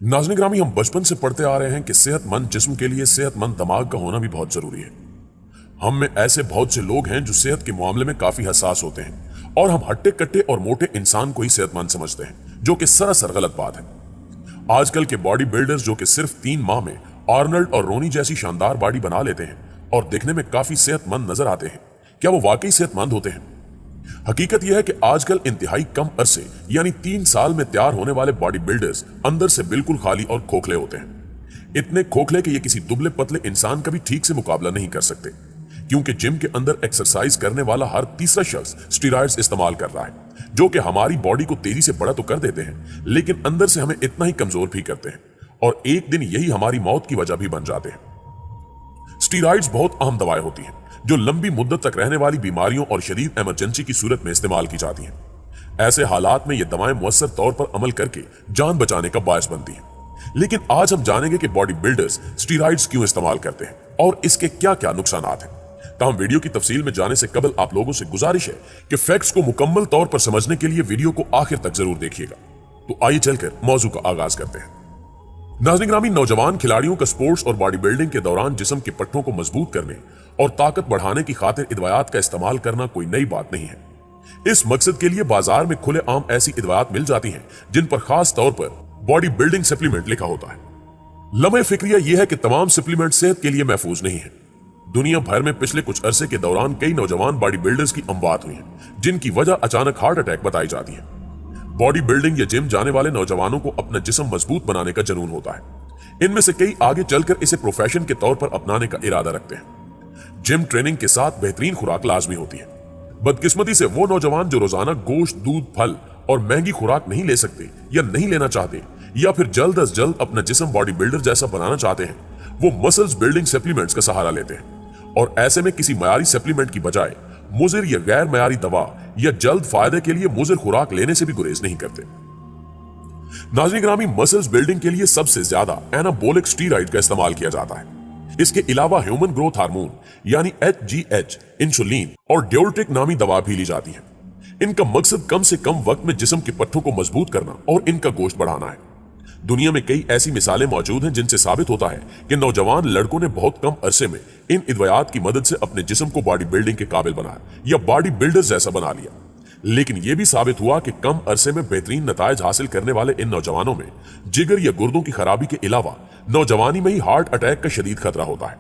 नाज़रीन ग्रामी, हम बचपन से पढ़ते आ रहे हैं कि सेहतमंद जिस्म के लिए सेहतमंद दिमाग का होना भी बहुत जरूरी है। हम में ऐसे बहुत से लोग हैं जो सेहत के मामले में काफी हसास होते हैं और हम हट्टे कट्टे और मोटे इंसान को ही सेहतमंद समझते हैं, जो कि सरासर गलत बात है। आजकल के बॉडी बिल्डर्स जो कि सिर्फ 3 माह में आर्नल्ड और रोनी जैसी शानदार बॉडी बना लेते हैं और दिखने में काफी सेहतमंद नजर आते हैं, क्या वो वाकई सेहतमंद होते हैं? हकीकत यह है कि आजकल इंतहाई कम अरसे यानी 3 साल में तैयार होने वाले बॉडी बिल्डर्स अंदर से बिल्कुल खाली और खोखले होते हैं। इतने खोखले कि ये किसी दुबले पतले इंसान का भी ठीक से मुकाबला नहीं कर सकते, क्योंकि जिम के अंदर एक्सरसाइज करने वाला हर तीसरा शख्स स्टीरॉयड्स इस्तेमाल कर रहा है, जो कि हमारी बॉडी को तेजी से बड़ा तो कर देते हैं लेकिन अंदर से हमें इतना ही कमजोर भी करते हैं और एक दिन यही हमारी मौत की वजह भी बन जाते हैं। स्टीरॉयड्स बहुत अहम दवाएं होती हैं जो लंबी मुद्दत तक रहने वाली बीमारियों और शदीद इमरजेंसी की सूरत में इस्तेमाल की जाती हैं। ऐसे हालात में ये दवाएं मुअस्सर तौर पर अमल करके जान बचाने का बायस बनती हैं। लेकिन आज हम जानेंगे कि बॉडी बिल्डर्स स्टीरॉयड्स क्यों इस्तेमाल करते हैं और इसके क्या क्या नुकसान हैं। ताहम वीडियो की तफसील में जाने से कबल आप लोगों से गुजारिश है कि फैक्ट्स को मुकम्मल तौर पर समझने के लिए वीडियो को आखिर तक जरूर देखिएगा। तो आइए चलकर मौजू का आगाज करते हैं। नाज़रीन ग्रामी, नौजवान खिलाड़ियों का स्पोर्ट्स और बॉडी बिल्डिंग के दौरान जिस्म के पट्टों को मजबूत करने और ताकत बढ़ाने की खातिर इदवायात का इस्तेमाल करना कोई नई बात नहीं है। इस मकसद के लिए बाजार में खुले आम ऐसी इदवायात मिल जाती हैं जिन पर खास तौर पर बॉडी बिल्डिंग सप्लीमेंट लिखा होता है। लम्हे फिक्रिया यह है कि तमाम सप्लीमेंट सेहत के लिए महफूज नहीं है। दुनिया भर में पिछले कुछ अरसे के दौरान कई नौजवान बॉडी बिल्डर्स की अमवात हुई है, जिनकी वजह अचानक हार्ट अटैक बताई जाती है। बॉडी बिल्डिंग या जिम जाने वाले नौजवानों को अपना जिस्म मजबूत बनाने का जुनून होता है। इनमें से कई आगे चलकर इसे प्रोफेशन के तौर पर अपनाने का इरादा रखते हैं। जिम ट्रेनिंग के साथ बेहतरीन खुराक लाजमी होती है। बदकिस्मती से वो नौजवान जो रोजाना गोश्त, दूध, फल और महंगी खुराक नहीं ले सकते या नहीं लेना चाहते या फिर जल्द अज जल्द अपना जिस्म बॉडी बिल्डर जैसा बनाना चाहते हैं, वो मसल्स बिल्डिंग सप्लीमेंट्स का सहारा लेते हैं और ऐसे में किसी मयारी सप्लीमेंट की बजाय मुजिर या गैर मयारी दवा या जल्द फायदे के लिए मुजिर खुराक लेने से भी गुरेज नहीं करते। नाज़रीन ग्रामी, मसल्स बिल्डिंग के लिए सबसे ज्यादा एनाबोलिक स्टीरॉयड का इस्तेमाल किया जाता है। इसके अलावा ह्यूमन ग्रोथ हार्मोन यानी HGH, इंसुलिन और ड्यूरेटिक नामी दवा भी ली जाती है। इनका मकसद कम से कम वक्त में जिस्म के पट्टों को मजबूत करना और इनका गोश्त बढ़ाना है। दुनिया में कई ऐसी मिसालें मौजूद हैं जिनसे साबित होता है कि नौजवान लड़कों ने बहुत कम अरसे में इन इदवायात की मदद से अपने जिस्म को बॉडी बिल्डिंग के काबिल बनाया या बॉडी बिल्डर जैसा बना लिया। लेकिन यह भी साबित हुआ कि कम अरसे में बेहतरीन नतायज हासिल करने वाले इन नौजवानों में जिगर या गुर्दों की खराबी के अलावा नौजवानी में ही हार्ट अटैक का शदीद खतरा होता है।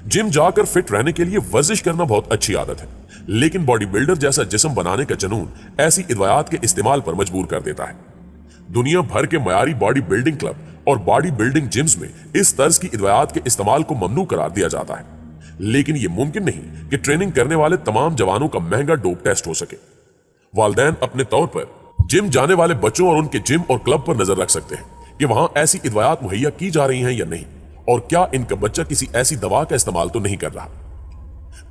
जिम जाकर फिट रहने के लिए वर्जिश करना बहुत अच्छी आदत है, लेकिन बॉडी बिल्डर जैसा जिस्म बनाने का जुनून ऐसी इदवायात के इस्तेमाल पर मजबूर कर देता है। दुनिया भर के मयारी बॉडी बिल्डिंग क्लब और बॉडी बिल्डिंग जिम्स में इस तर्ज की इदवायात के इस्तेमाल को ममनू करार दिया जाता है, लेकिन यह मुमकिन नहीं कि ट्रेनिंग करने वाले तमाम जवानों का महंगा डोप टेस्ट हो सके। वालिदैन अपने तौर पर जिम जाने वाले बच्चों और उनके जिम और क्लब पर नजर रख सकते हैं कि वहां ऐसी इदवायात मुहैया की जा रही हैं या नहीं और क्या इनका बच्चा किसी ऐसी दवा का इस्तेमाल तो नहीं कर रहा।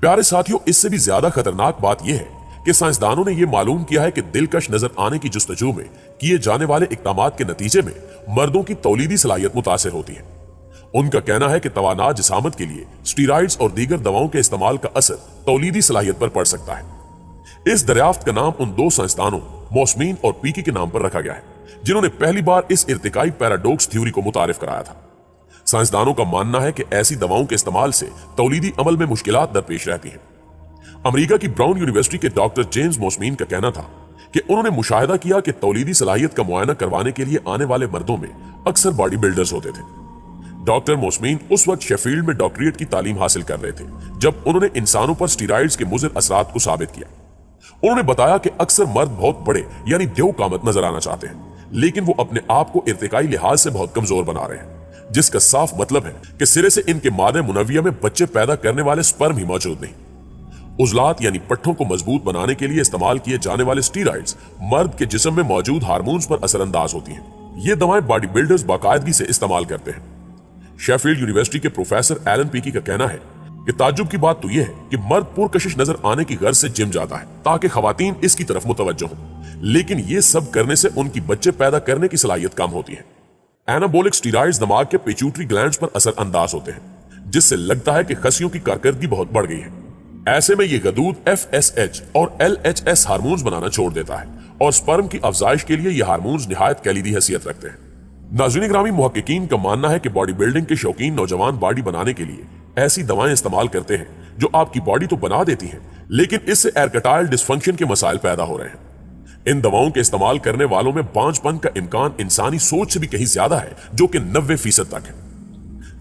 प्यारे साथियों, इससे भी ज्यादा खतरनाक बात यह है कि साइंसदानों ने यह मालूम किया है कि दिलकश नजर आने की जुस्तजू में किए जाने वाले इकदामात के नतीजे में मर्दों की तौलीदी सलाहियत मुतासिर होती है। उनका कहना है कि तवाना जिसामत के लिए स्टीरॉयड्स और दीगर दवाओं के इस्तेमाल का असर तौलीदी सलाहियत पर पड़ सकता है। इस दरियाफ्त का नाम उन 2 साइंसदानों मोस्मीन और पीकी के नाम पर रखा गया है, जिन्होंने पहली बार इस इर्तिकाई पैराडॉक्स थ्योरी को मुतारिफ कराया था। साइंसदानों का मानना है कि ऐसी दवाओं के इस्तेमाल से तौलीदी अमल में मुश्किलात दरपेश रहती हैं। अमेरिका की ब्राउन यूनिवर्सिटी के डॉक्टर जेम्स मोस्मीन का कहना था कि उन्होंने मुशाहिदा किया कि तौलीदी सलाहियत का मुआयना करवाने के लिए आने वाले मर्दों में अक्सर बॉडी बिल्डर्स होते थे। डॉक्टर मोस्मीन उस वक्त शेफील्ड में डॉक्टरेट की तालीम हासिल कर रहे थे जब उन्होंने इंसानों पर स्टीरॉयड्स के मुज़िर असरात को साबित किया। उन्होंने बताया कि अक्सर मर्द बहुत बड़े यानी देव कामत नजर आना चाहते हैं, लेकिन वो अपने आप को इर्तिकाई लिहाज से बहुत कमजोर बना रहे हैं, जिसका साफ मतलब है कि सिरे से इनके मादे मुनव्विया में बच्चे पैदा करने वाले स्पर्म ही मौजूद नहीं। उजलात यानी पट्टों को मजबूत बनाने के लिए इस्तेमाल किए जाने वाले स्टीरॉयड्स मर्द के जिस्म में मौजूद हार्मोन्स पर असरअंदाज होती हैं। ये दवाएं बॉडी बिल्डर्स बाकायदगी से इस्तेमाल करते हैं। शेफील्ड यूनिवर्सिटी के प्रोफेसर एलन पीकी का कहना है कि ताज्जुब की बात तो यह है कि मर्द पुरकशिश नजर आने की गर्ज से जिम जाता है ताकि खवातीन इसकी तरफ मुतवज्जो हों, लेकिन ये सब करने से उनकी बच्चे पैदा करने की सलाहियत कम होती है। एनाबोलिक स्टीरॉयड्स दिमाग के पिट्यूटरी ग्लैंड्स पर असर अंदाज होते हैं, जिससे लगता है कि खसियों की कारकर्दगी बहुत बढ़ गई है। ऐसे में ये गदूद FSH और LHS हार्मोन्स बनाना छोड़ देता है और स्पर्म की अफजाइश के लिए ये हार्मोन्स निहायत कलीदी हैसियत रखते हैं। नाज़रीन ग्रामी, मुहक्किकीन का मानना है कि बॉडी बिल्डिंग के शौकीन नौजवान बॉडी बनाने के लिए ऐसी दवाएं इस्तेमाल करते हैं जो आपकी बॉडी तो बना देती हैं, लेकिन इससे एरकटाइल डिस्फंक्शन के मसाइल पैदा हो रहे हैं। इन दवाओं के इस्तेमाल करने वालों में बांझपन का इम्कान इंसानी सोच से भी कहीं ज्यादा है, जो कि 90% तक है।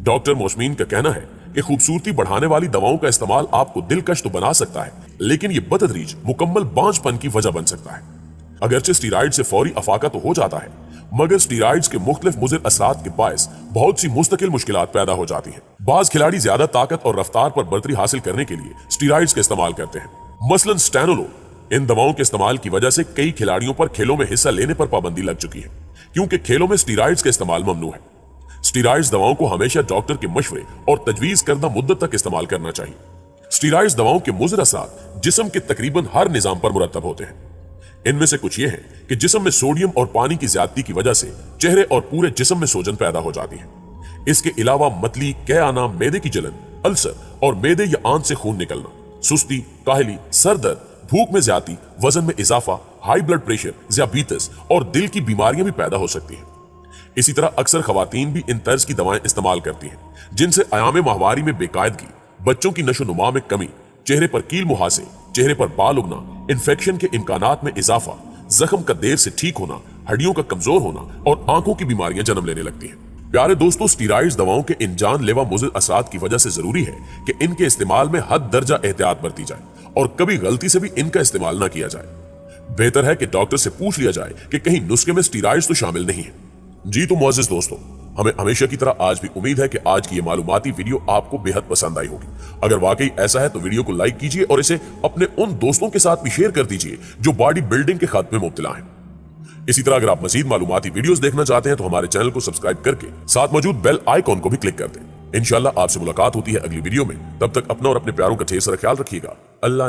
डॉक्टर मोशमीन का कहना है कि खूबसूरती बढ़ाने वाली दवाओं का इस्तेमाल आपको दिलकश तो बना सकता है, लेकिन ये बतदरीज मुकम्मल बांझपन की वजह बन सकता है। अगरचे स्टीरॉइड से फौरी अफाका तो हो जाता है, मगर स्टीरॉइड्स के मुख्तलिफ मुज़िर असरात के बायस बहुत सी मुस्तकिल मुश्किलात पैदा हो जाती हैं। बाज खिलाड़ी ज्यादा ताकत और रफ्तार पर बढ़तरी हासिल करने के लिए स्टीरॉइड्स का इस्तेमाल करते हैं, मसलन स्टेनोलोल। इन दवाओं के इस्तेमाल की वजह से कई खिलाड़ियों पर खेलों में हिस्सा लेने पर पाबंदी लग चुकी है, क्योंकि खेलों में स्टीरॉइड्स का इस्तेमाल ममनू है। स्टीरॉइड्स दवाओं को हमेशा डॉक्टर के मशवरे और तजवीज करदा मुद्दत तक इस्तेमाल करना चाहिए। स्टीरॉइड्स दवाओं के मुज़िर असरात जिस्म के तकरीबन हर निजाम पर मुरतब होते हैं। इनमें से कुछ ये हैं कि जिस्म में सोडियम और पानी की ज्यादती की वजह से चेहरे और पूरे जिस्म में सूजन पैदा हो जाती है। इसके अलावा मतली, कह आना, मैदे की जलन, अल्सर और मैदे या आंत से खून निकलना, सुस्ती, काहली, सर दर्द, भूख में ज्यादती, वजन में इजाफा, हाई ब्लड प्रेशर, ज़ियाबीतस और दिल की बीमारियां भी पैदा हो सकती हैं। इसी तरह अक्सर खवातीन भी इन तर्ज की दवाएं इस्तेमाल करती हैं, जिनसे आयाम माहवारी में बेकायदगी, बच्चों की नशो-नुमा में कमी, चेहरे पर कील मुहासे, चेहरे पर बाल उगना, इन्फेक्शन के इम्कानात में इजाफा, जख्म का देर से ठीक होना, हड्डियों का कमजोर होना और आंखों की बीमारियां जन्म लेने लगती हैं। प्यारे दोस्तों, स्टीरॉइड्स दवाओं के इन जानलेवा मुज़िर असरात की वजह से जरूरी है कि इनके इस्तेमाल में हद दर्जा एहतियात बरती जाए और कभी गलती से भी इनका इस्तेमाल न किया जाए। बेहतर है कि डॉक्टर से पूछ लिया जाए कि कहीं नुस्खे में स्टीरॉइड्स तो शामिल नहीं है। जी तो मुअज़्ज़िज़ दोस्तों, हमें हमेशा की तरह आज भी उम्मीद है कि आज की ये मालूमाती वीडियो आपको बेहद पसंद आई होगी। अगर वाकई ऐसा है तो वीडियो को लाइक कीजिए और इसे अपने उन दोस्तों के साथ भी शेयर कर दीजिए जो बॉडी बिल्डिंग के खत में मुब्तला हैं। इसी तरह अगर आप मजीद मालूमाती वीडियोस देखना चाहते हैं तो हमारे चैनल को सब्सक्राइब करके साथ मौजूद बेल आइकॉन को भी क्लिक कर दें। इंशाल्लाह आपसे मुलाकात होती है अगली वीडियो में। तब तक अपना और अपने प्यारों का ढेर सारा ख्याल रखिएगा। अल्लाह ने